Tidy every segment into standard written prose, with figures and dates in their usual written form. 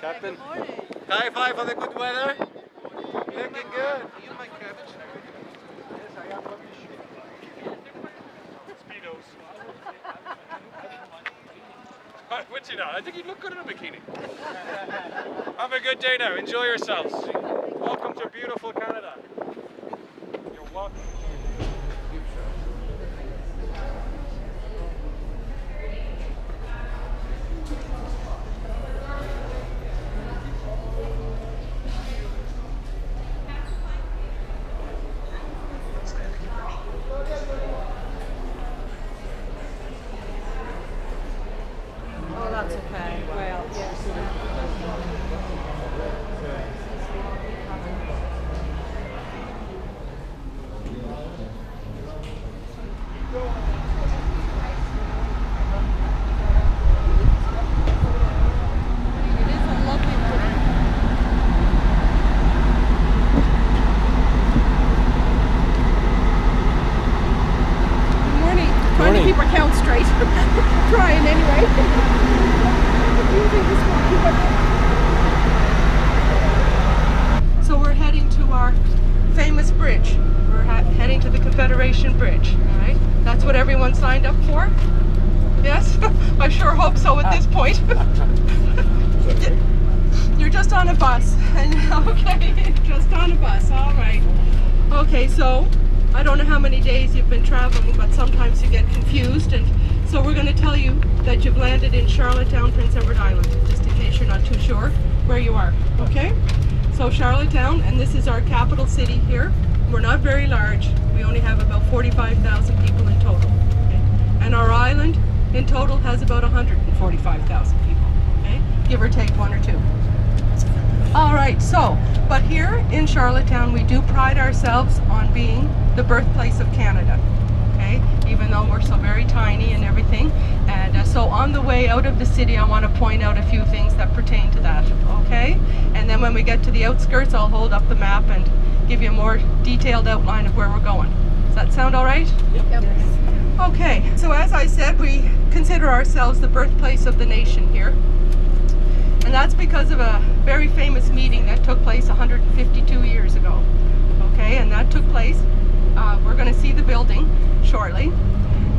Captain. High five for the good weather. Looking good. You like cabbage? Yes, I am. Speedos. What's he not? I think he'd look good in a bikini. Have a good day now. Enjoy yourselves. Welcome to beautiful Canada. You're welcome. Oh, that's okay. Well, yes. It is a lovely morning. Good morning. Trying to keep our count straight. Trying anyway. So we're heading to our famous bridge. We're heading to the Confederation Bridge. All right, that's what everyone signed up for. Yes, I sure hope so at this point. You're just on a bus, and okay, just on a bus. All right. Okay, so I don't know how many days you've been traveling, but sometimes you get confused, and so we're going to tell you that you've landed in Charlottetown, Prince Edward Island, just in case you're not too sure where you are. Okay? So Charlottetown, and this is our capital city here. We're not very large. We only have about 45,000 people in total. Okay? And our island in total has about 145,000 people. Okay? Give or take one or two. All right, so, but here in Charlottetown, we do pride ourselves on being the birthplace of Canada. Okay? Even though we're so very tiny and everything. And so on the way out of the city, I want to point out a few things that pertain to that, okay? And then when we get to the outskirts, I'll hold up the map and give you a more detailed outline of where we're going. Does that sound all right? Yep. Okay, so as I said, we consider ourselves the birthplace of the nation here. And that's because of a very famous meeting that took place 152 years ago. Okay, and that took place, we're going to see the building shortly.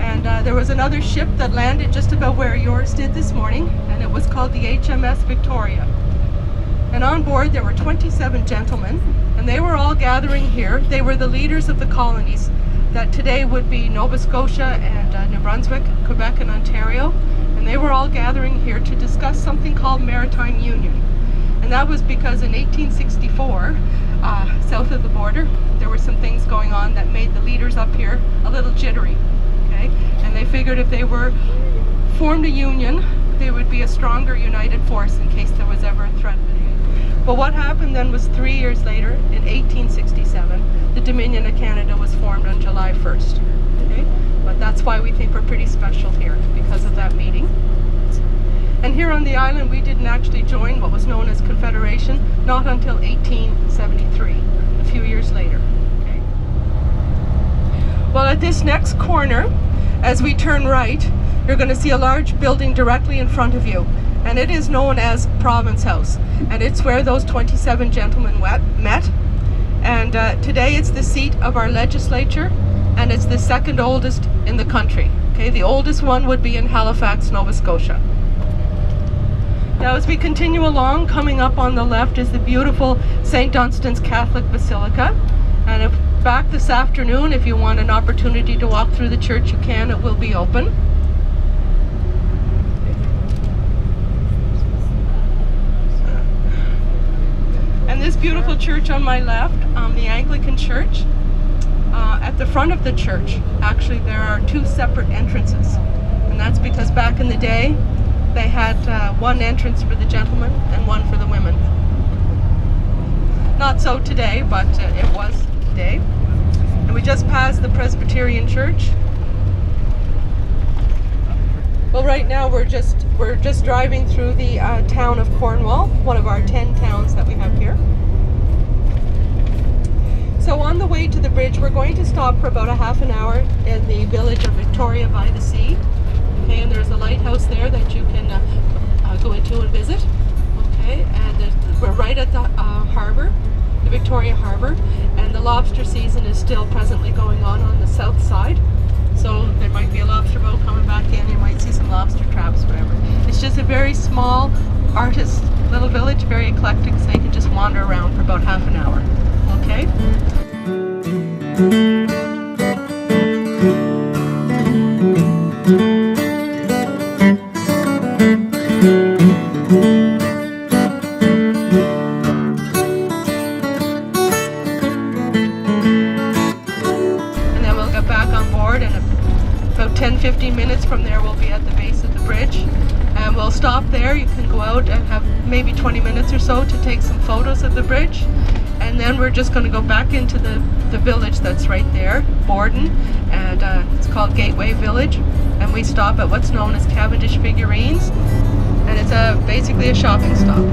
And there was another ship that landed just about where yours did this morning, and it was called the HMS Victoria. And on board there were 27 gentlemen, and they were all gathering here. They were the leaders of the colonies that today would be Nova Scotia and New Brunswick, Quebec and Ontario. And they were all gathering here to discuss something called maritime union. And that was because in 1864, south of the border, there were some things going on that made the leaders up here a little jittery. Okay? And they figured if they were formed a union, they would be a stronger united force in case there was ever a threat. But what happened then was 3 years later, in 1867, the Dominion of Canada was formed on July 1st. Okay? But that's why we think we're pretty special here, because of that meeting. And here on the island, we didn't actually join what was known as Confederation, not until 1873, a few years later. Okay? Well, at this next corner, as we turn right, you're going to see a large building directly in front of you. And it is known as Province House. And it's where those 27 gentlemen met. And today it's the seat of our legislature, and it's the second oldest in the country. Okay, the oldest one would be in Halifax, Nova Scotia. Now as we continue along, coming up on the left is the beautiful St. Dunstan's Catholic Basilica. And back this afternoon, if you want an opportunity to walk through the church, you can. It will be open. And this beautiful church on my left, the Anglican Church, at the front of the church, actually there are two separate entrances. And that's because back in the day, they had one entrance for the gentlemen and one for the women. Not so today, but it was today. And we just passed the Presbyterian Church. Well, right now we're just driving through the town of Cornwall, one of our 10 towns that we have here. So on the way to the bridge, we're going to stop for about a half an hour in the village of Victoria by the Sea. Okay, and there's a lighthouse there that you can go into and visit. Okay. Okay, and we're right at the harbor, the Victoria Harbor, and the lobster season is still presently going on the south side. So there might be a lobster boat coming back in, you might see some lobster traps, whatever. It's just a very small artist little village, very eclectic, so you can just wander around for about half an hour. Okay? And then we'll get back on board, and about 10-15 minutes from there we'll be at the base of the bridge. And we'll stop there. You can go out and have maybe 20 minutes or so to take some photos of the bridge. And then we're just going to go back into the village that's right there, Borden, and it's called Gateway Village. And we stop at what's known as Cavendish Figurines, and it's basically a shopping stop.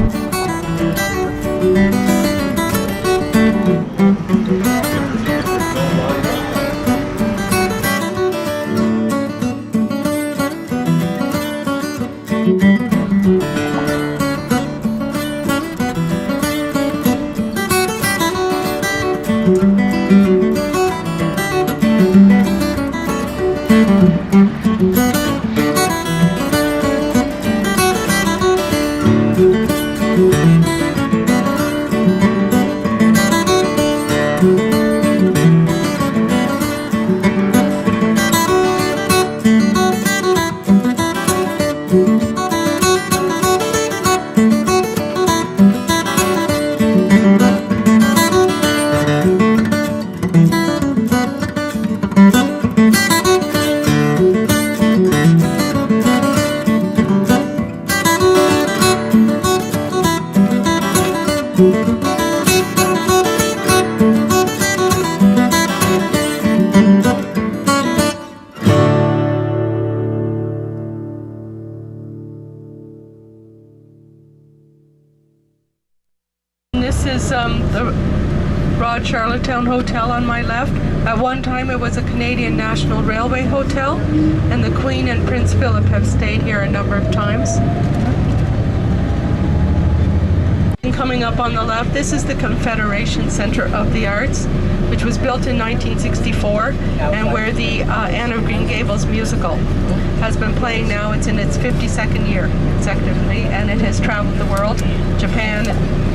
This is the Broad Charlottetown Hotel on my left. At one time it was a Canadian National Railway hotel, and the Queen and Prince Philip have stayed here a number of times. And coming up on the left, this is the Confederation Centre of the Arts, which was built in 1964, and where the Anne of Green Gables musical has been playing now. It's in its 52nd year consecutively, and it has traveled the world, Japan,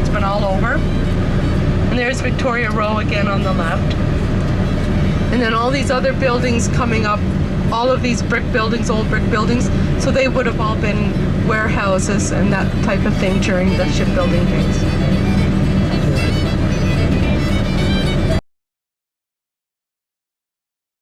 it's been all over. And there's Victoria Row again on the left. And then all these other buildings coming up, all of these brick buildings, old brick buildings, so they would have all been warehouses and that type of thing during the shipbuilding days.